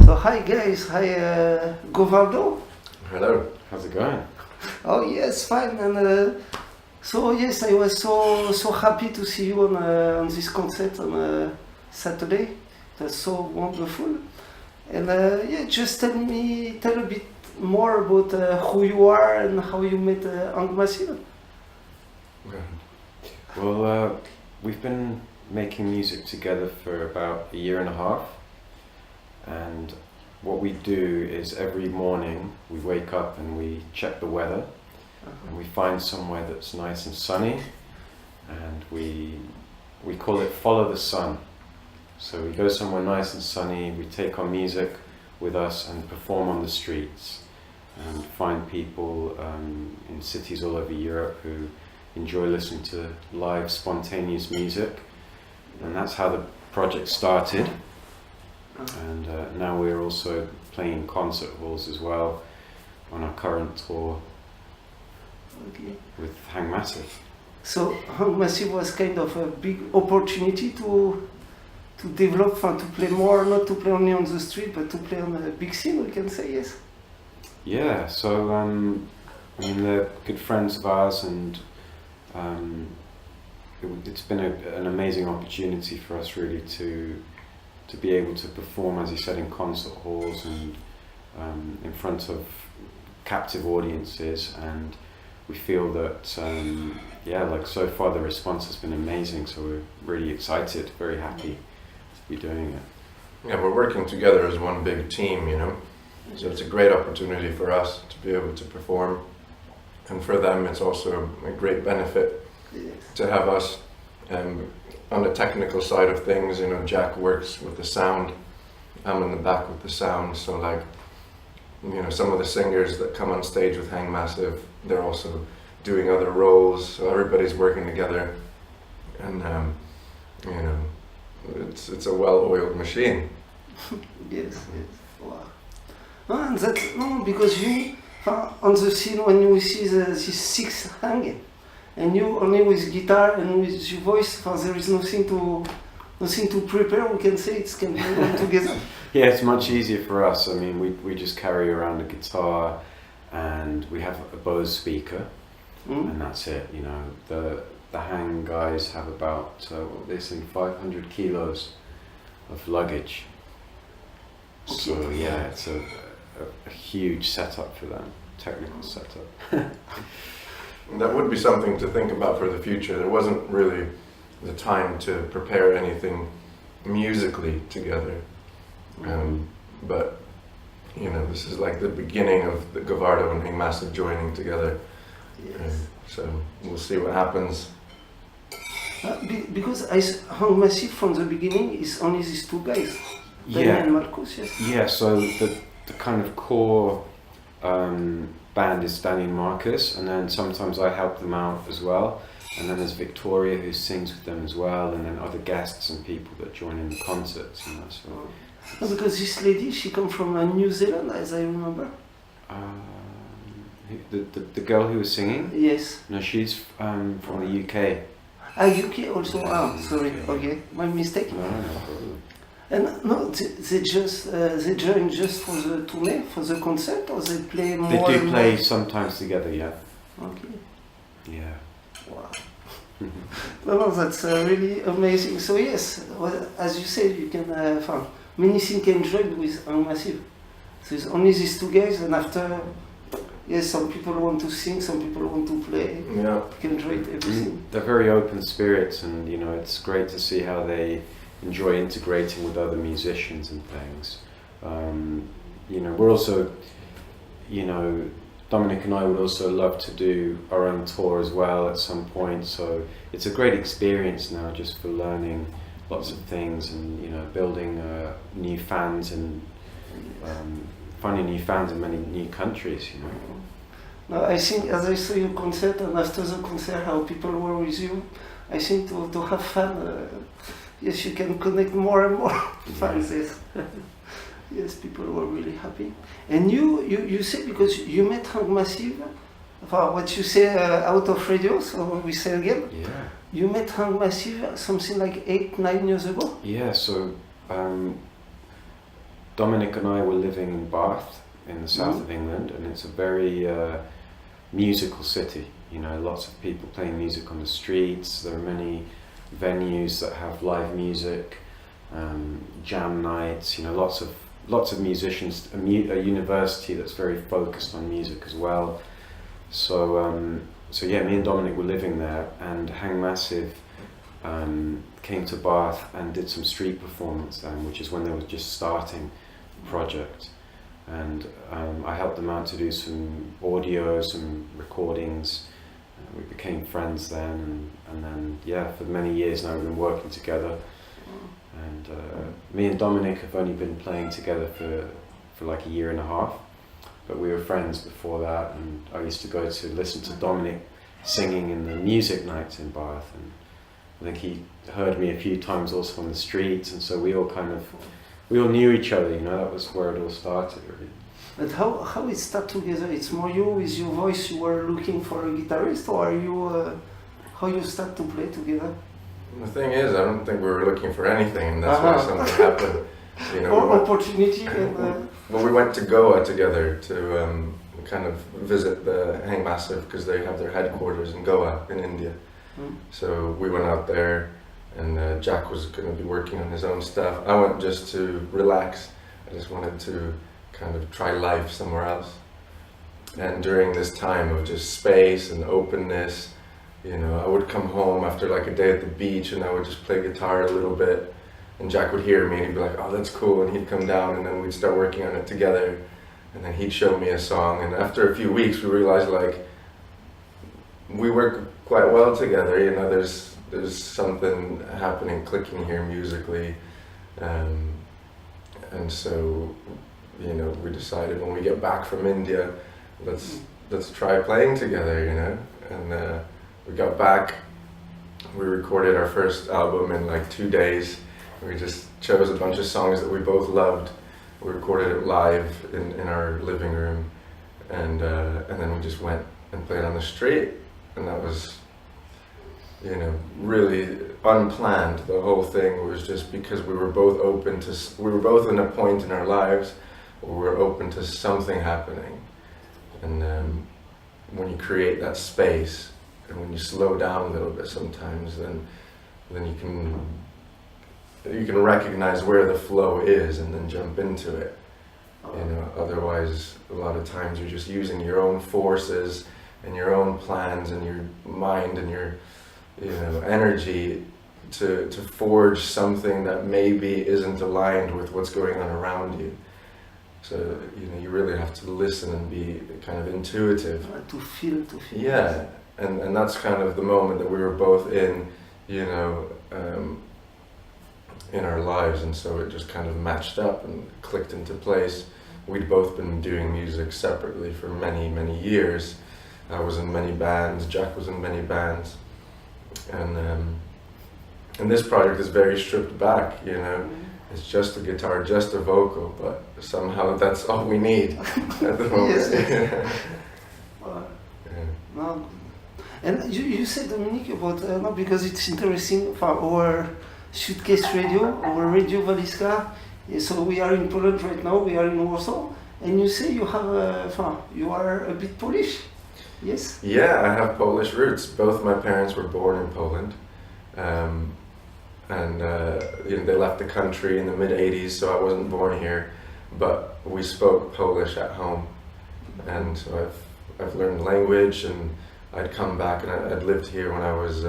So hi guys, hi Govardo. Hello, how's it going? Oh yes, fine. And so yes, I was so happy to see you on this concert on Saturday. That's so wonderful. And yeah, just tell a bit more about who you are and how you met Hank Massive. Well, we've been making music together for about a year and a half, and what we do is every morning we wake up and we check the weather, and we find somewhere that's nice and sunny, and we call it follow the sun. So we go somewhere nice and sunny, we take our music with us and perform on the streets and find people in cities all over Europe who enjoy listening to live spontaneous music, and that's how the project started. And now we're also playing concert halls as well on our current tour with Hank Massive. So Hank Massive was kind of a big opportunity to develop and to play more, not to play only on the street, but to play on a big scene, we can say, yes? Yeah, so I mean, they're good friends of ours, and it's been an amazing opportunity for us really to be able to perform, as you said, in concert halls and in front of captive audiences, and we feel that yeah, like so far the response has been amazing, so we're really excited, very happy to be doing it. Yeah, we're working together as one big team, you know, so it's a great opportunity for us to be able to perform, and for them it's also a great benefit to have us on the technical side of things. You know, Jack works with the sound, I'm in the back with the sound, so like, you know, some of the singers that come on stage with Hank Massive, they're also doing other roles, so everybody's working together, and you know, it's a well-oiled machine. Yes. Wow. And that's because you on the scene when you see this six Hank, and you only with guitar and with your voice, there is nothing to prepare, we can say it can be all together. Yeah, it's much easier for us. I mean, we just carry around a guitar, and we have a Bose speaker, and that's it. You know, the Hang guys have about they sing 500 kilos of luggage. Okay. So yeah, it's a huge setup for them, technical setup. That would be something to think about for the future. There wasn't really the time to prepare anything musically together, but you know, this is like the beginning of the Govardo and Hank Massive joining together. Yes. So we'll see what happens. Because Hank Massive from the beginning is only these two guys, Daniel and Marcus, yes? Yeah, so the kind of core band is Danny and Marcus, and then sometimes I help them out as well, and then there's Victoria who sings with them as well, and then other guests and people that join in the concerts, you know, so. No, because this lady, she comes from New Zealand, as I remember. The girl who was singing? Yes. No, she's from the UK. UK also? Sorry, okay, my mistake. No problem. And no, they join just for the tournée, for the concert, or they play more? They do play sometimes together, yeah. Okay. Yeah. Wow. No, that's really amazing. So yes, well, as you said, you can many things can join with Hank Massive. So it's only these two guys, and after, yes, some people want to sing, some people want to play. Yeah. You can enjoy everything. They're very open spirits, and you know, it's great to see how they enjoy integrating with other musicians and things. You know, we're also, you know, Dominik and I would also love to do our own tour as well at some point, so it's a great experience now just for learning lots of things, and you know, building new fans and finding new fans in many new countries, you know. Now I think, as I saw your concert, and after the concert how people were with you, I think to have fun, yes, you can connect more and more fans. Yes. Yes, people were really happy. And you say, because you met Hank Massive, what you say out of radio, so we say again. Yeah. You met Hank Massive something like 8-9 years ago? Yeah, so Dominik and I were living in Bath in the south of England, and it's a very musical city. You know, lots of people playing music on the streets. There are many venues that have live music, jam nights. You know, lots of musicians. A university that's very focused on music as well. So yeah, me and Dominik were living there, and Hang Massive came to Bath and did some street performance then, which is when they were just starting the project. And I helped them out to do some audio, some recordings. We became friends then, and then yeah, for many years now we've been working together. And me and Dominik have only been playing together for like a year and a half, but we were friends before that, and I used to go to listen to Dominik singing in the music nights in Bath, and I think he heard me a few times also on the streets, and so we all knew each other, you know. That was where it all started, really. But how it start together? It's more you with your voice. You were looking for a guitarist, or are you how you start to play together? The thing is, I don't think we were looking for anything, and that's why something happened. You know, or opportunity. And, well, we went to Goa together to kind of visit the Hang Massive, because they have their headquarters in Goa in India. So we went out there, and Jack was going to be working on his own stuff. I went just to relax. I just wanted to kind of try life somewhere else. And during this time of just space and openness, you know, I would come home after like a day at the beach, and I would just play guitar a little bit, and Jack would hear me and he'd be like, "Oh, that's cool," and he'd come down, and then we'd start working on it together, and then he'd show me a song, and after a few weeks we realized like we work quite well together, you know. There's something happening, clicking here musically, and so, you know, we decided when we get back from India, let's try playing together, you know. And we got back, we recorded our first album in like 2 days. We just chose a bunch of songs that we both loved. We recorded it live in our living room, and then we just went and played on the street, and that was, you know, really unplanned. The whole thing was just because we were both we were both in a point in our lives where we were open to something happening. And when you create that space, and when you slow down a little bit sometimes, then you can recognize where the flow is and then jump into it. You know, otherwise a lot of times you're just using your own forces and your own plans and your mind and your, you know, energy to forge something that maybe isn't aligned with what's going on around you. So, you know, you really have to listen and be kind of intuitive. To feel. Yeah, and that's kind of the moment that we were both in, you know, in our lives, and so it just kind of matched up and clicked into place. We'd both been doing music separately for many, many years. I was in many bands, Jack was in many bands, and this project is very stripped back, you know. It's just a guitar, just a vocal, but somehow that's all we need at the moment. Yes. No. And you said, Dominik, about, no, because it's interesting for our suitcase radio, our radio Valiska. So we are in Poland right now, we are in Warsaw, and you say you have, you are a bit Polish, yes? Yeah, I have Polish roots. Both my parents were born in Poland. And you know, they left the country in the mid-'80s, so I wasn't born here, but we spoke Polish at home, and so I've learned language, and I'd come back, and I'd lived here when I was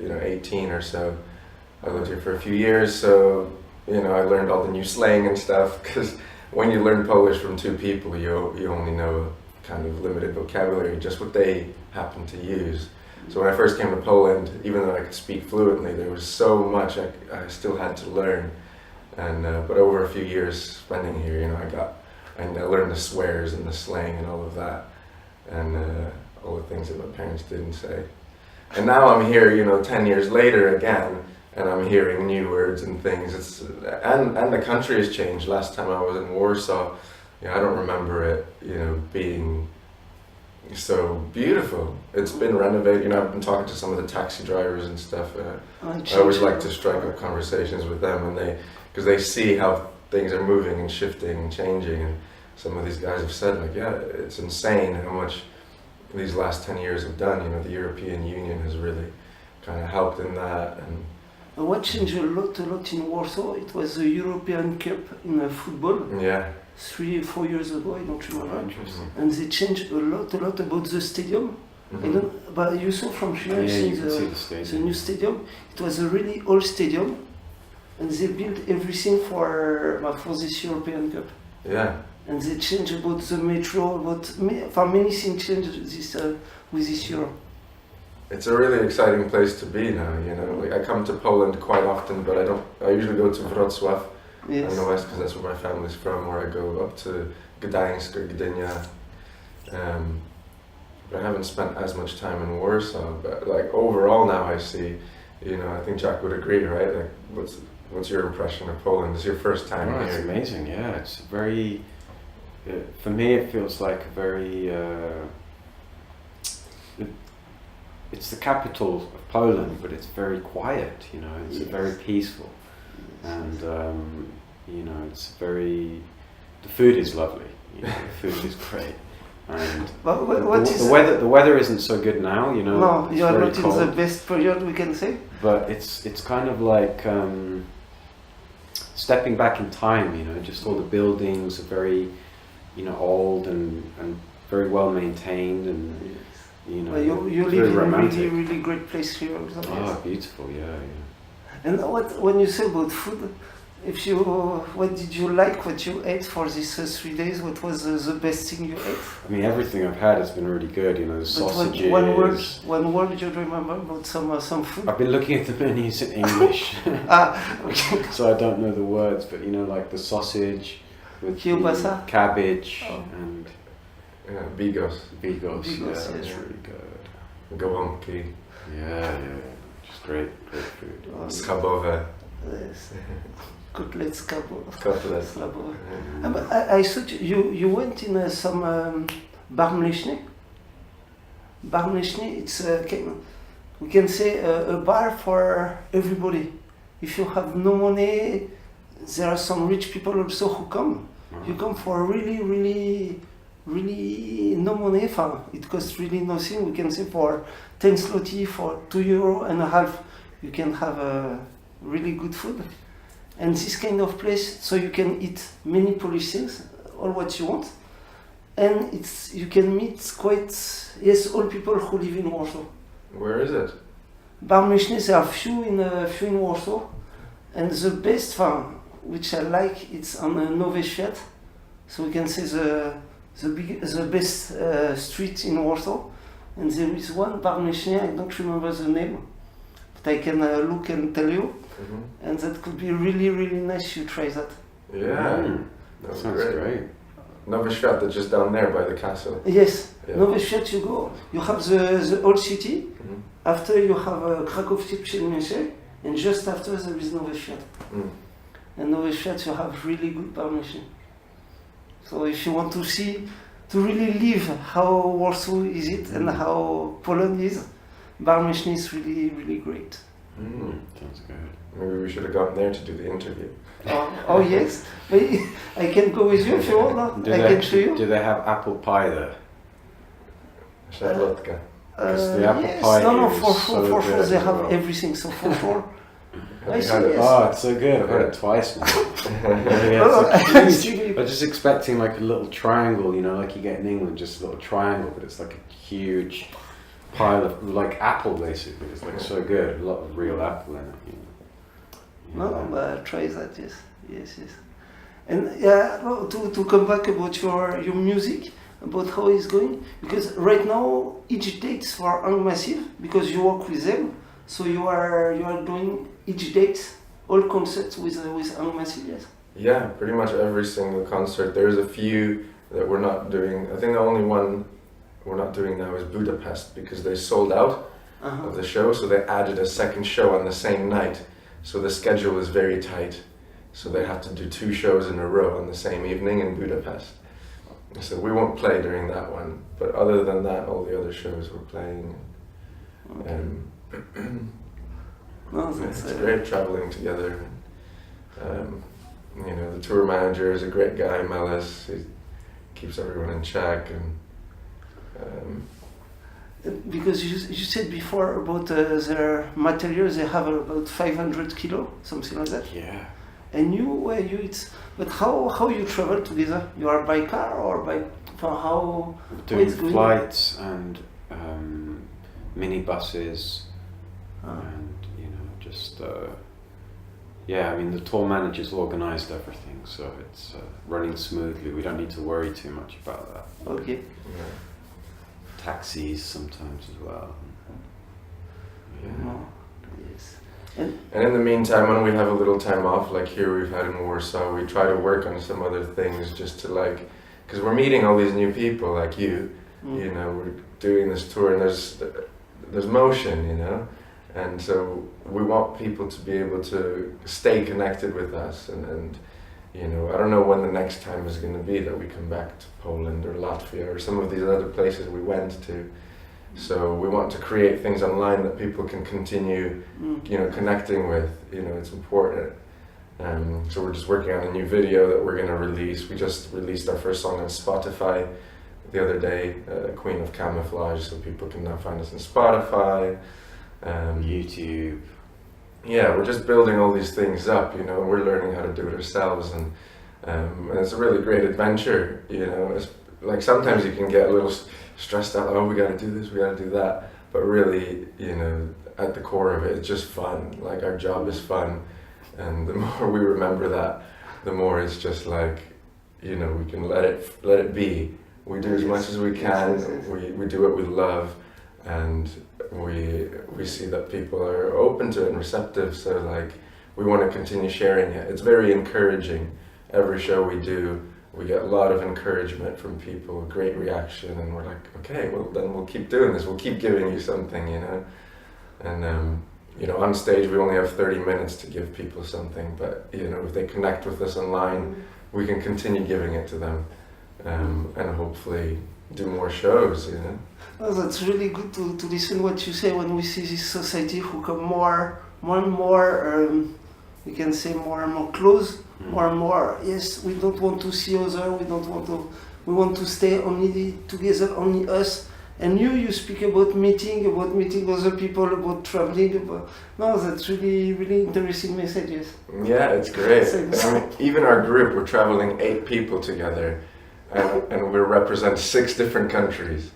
you know, 18 or so. I lived here for a few years, so, you know, I learned all the new slang and stuff, because when you learn Polish from two people, you only know kind of limited vocabulary, just what they happen to use. So when I first came to Poland, even though I could speak fluently, there was so much I still had to learn. And but over a few years spending here, you know, I learned the swears and the slang and all of that, and all the things that my parents didn't say. And now I'm here, you know, 10 years later again, and I'm hearing new words and things. And the country has changed. Last time I was in Warsaw, you know, I don't remember it, you know, being so beautiful. It's been renovated. You know, I've been talking to some of the taxi drivers and stuff. I always like to strike up conversations with them, and because they see how things are moving and shifting and changing, and some of these guys have said, like, yeah, it's insane how much these last 10 years have done. You know, the European Union has really kind of helped in that. And what changed a lot in Warsaw, it was the European Cup in football. yeah. 3-4 years ago, I don't remember. Interesting. And they changed a lot about the stadium. I Mhm. don't, but you saw from here, I Yeah, think you can see the the stadium. new stadium. It was a really old stadium, and they built everything for this European Cup. Yeah. And they changed about the metro, for many things changed this with this Euro. It's a really exciting place to be now, you know. Like, I come to Poland quite often, but I usually go to Wrocław Yes. in the west because that's where my family's from, or I go up to Gdańsk or Gdynia. But I haven't spent as much time in Warsaw. But like overall now I see, you know, I think Jack would agree, right? Like what's your impression of Poland? It's your first time Oh, it's here. amazing, yeah. It's very, for me it feels like a very, it's the capital of Poland, but it's very quiet, you know, it's Yes. very peaceful. And, you know, it's very, the food is lovely, you know, the food is great. And But what is the weather isn't so good now, you know. No, it's you are very not in cold. the best period, we can say. But it's kind of like stepping back in time, you know, just all the buildings are very, you know, old and very well maintained, and you know, Well, you it's live very in a romantic. really great place here. Also, Oh, yes. beautiful, yeah. And when you say about food, what did you like? What you ate for these 3 days? What was the best thing you ate? I mean, everything I've had has been really good, you know, the But sausages. one word you remember about some food? I've been looking at the menus in English, Okay. so I don't know the words, but you know, like the sausage with the Kielbasa? cabbage Oh. and Yeah, Bigos, bigos. Bigos, Yeah, yes. it's really good. Gołąbki, Yeah, just great food. schabowe, Yes. Kotlets, kotlets. slabo. I thought you went in some bar mleczny. Bar mleczny, it's we can say a bar for everybody. If you have no money, there are some rich people also who come. You come for really no money. It costs really nothing. We can say for 10 zloty, for €2.50, you can have really good food. And this kind of place, so you can eat many Polish things, all what you want. And you can meet all people who live in Warsaw. Where is it? Bar mleczny, there are few in Warsaw. And the best one, which I like, it's on Nowy Świat. So we can say the best street in Warsaw. And there is one bar mleczny, I don't remember the name, but I can look and tell you. Mm-hmm. And that could be really nice. You try that. Yeah, Mm, that was sounds great. Nowy Świat, that's just down there by the castle. Yes. Yeah. Nowy Świat, you go. You have the old city. Mhm. After you have Krakowskie Przedmieście, and just after there is Nowy Świat. Mm. And Nowy Świat, you have really good bar mleczny. So if you want to really live how Warsaw is it and how Poland is, bar mleczny is really great. Mm. Sounds good. Maybe we should have gone there to do the interview. Oh yes, but I can go with you if you want. No? I can show you. Do they have apple pie there? Szarlotka. Because the apple Yes, pie no, here is for so sure good they as have well. everything. So for sure. Have I you see, had it? yes. Oh, it's so good. I've had it twice now. Yeah, No, it's no, a huge. actually- I was just expecting like a little triangle, you know, like you get in England, just a little triangle, but it's like a huge pile of like apple basically. It's like so good, a lot of real apple in it. You know. No, but try that. Yes. And yeah, no, to come back about your music, about how it's going, because right now each date's for Ang Massive, because you work with them, so you are doing each date all concerts with Ang Massive, yes. Yeah, pretty much every single concert. There's a few that we're not doing. I think the only one we're not doing now is Budapest because they sold out of the show, so they added a second show on the same night. So the schedule is very tight. So they have to do 2 shows in a row on the same evening in Budapest. So we won't play during that one, but other than that, all the other shows we're playing. No, that's It's great traveling together. you know, the tour manager is a great guy, Melis. He keeps everyone in check, and because you said before about their materials, they have about 500 kilo, something like that. Yeah. And but how you travel together? You are by car or by how? Doing flights and minibuses, and you know, just yeah. I mean, the tour manager's organised everything, so it's running smoothly. We don't need to worry too much about that. Okay. yeah. Taxis sometimes as well. Yeah. Oh, yes. And in the meantime, when we have a little time off, like here we've had in Warsaw, we try to work on some other things just to like, because we're meeting all these new people like you, you know, we're doing this tour and there's motion, you know, and so we want people to be able to stay connected with us, and you know, I don't know when the next time is going to be that we come back to Poland or Latvia or some of these other places we went to. So we want to create things online that people can continue, you know, connecting with. You know, it's important. So we're just working on a new video that we're going to release. We just released our first song on Spotify the other day, Queen of Camouflage, so people can now find us on Spotify, YouTube. Yeah, we're just building all these things up, you know, we're learning how to do it ourselves, and it's a really great adventure, you know. It's like sometimes you can get a little stressed out, oh, we got to do this, we got to do that, but really, you know, at the core of it, it's just fun. Like, our job is fun, and the more we remember that, the more it's just like, you know, we can let it be. We do as much as we can, we do what we love, and we see that people are open to it and receptive, so like we want to continue sharing it. It's very encouraging. Every show we do, we get a lot of encouragement from people, great reaction, and we're like, okay, well then we'll keep doing this, we'll keep giving you something, you know. And you know, on stage we only have 30 minutes to give people something, but you know, if they connect with us online, we can continue giving it to them, and hopefully do more shows, you know. Oh, that's really good to listen what you say when we see this society who come more and more, we can say more and more close, more and more, yes, we don't want to see other, we want to stay only together, only us. And you speak about meeting other people, about traveling, no, that's really, really interesting messages. Yeah, it's great. I mean, even our group, we're traveling 8 people together, and we represent 6 different countries.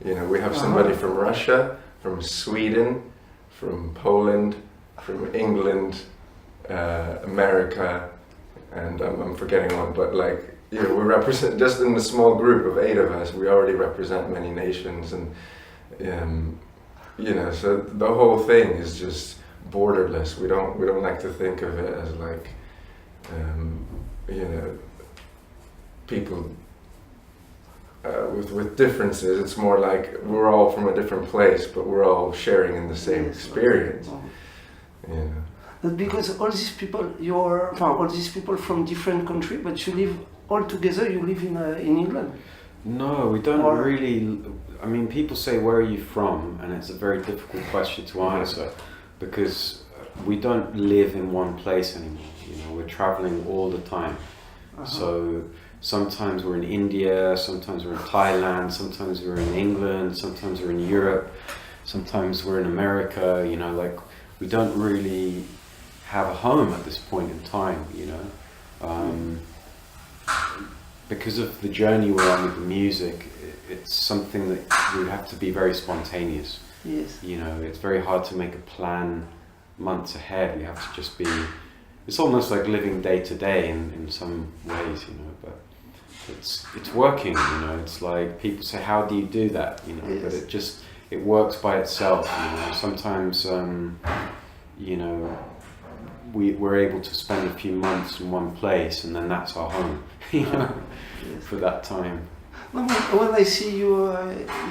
You know, we have somebody from Russia, from Sweden, from Poland, from England, America, and I'm forgetting one, but like, you know, we represent, just in the small group of 8 of us, we already represent many nations, and you know, so the whole thing is just borderless. We don't like to think of it as like, you know, people with differences. It's more like we're all from a different place, but we're all sharing in the same experience. You know. But because all these people, all these people from different countries, but you live all together. You live in England. No, we don't really. I mean, people say, "Where are you from?" and it's a very difficult question to answer because we don't live in one place anymore. You know, we're traveling all the time. So sometimes we're in India, sometimes we're in Thailand, sometimes we're in England, sometimes we're in Europe, sometimes we're in America. You know, like we don't really have a home at this point in time. You know. Because of the journey we're on with the music, it's something that we have to be very spontaneous. Yes. You know, it's very hard to make a plan months ahead. We have to just be, it's almost like living day to day in some ways, you know, but it's working, you know. It's like people say, how do you do that, you know, but it works by itself, you know. Sometimes, you know, we're able to spend a few months in one place and then that's our home, you know, for that time. When I see you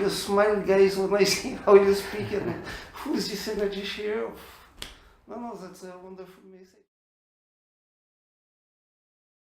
smile, guys, when I see how you speak and who's this energy here, no, that's a wonderful message.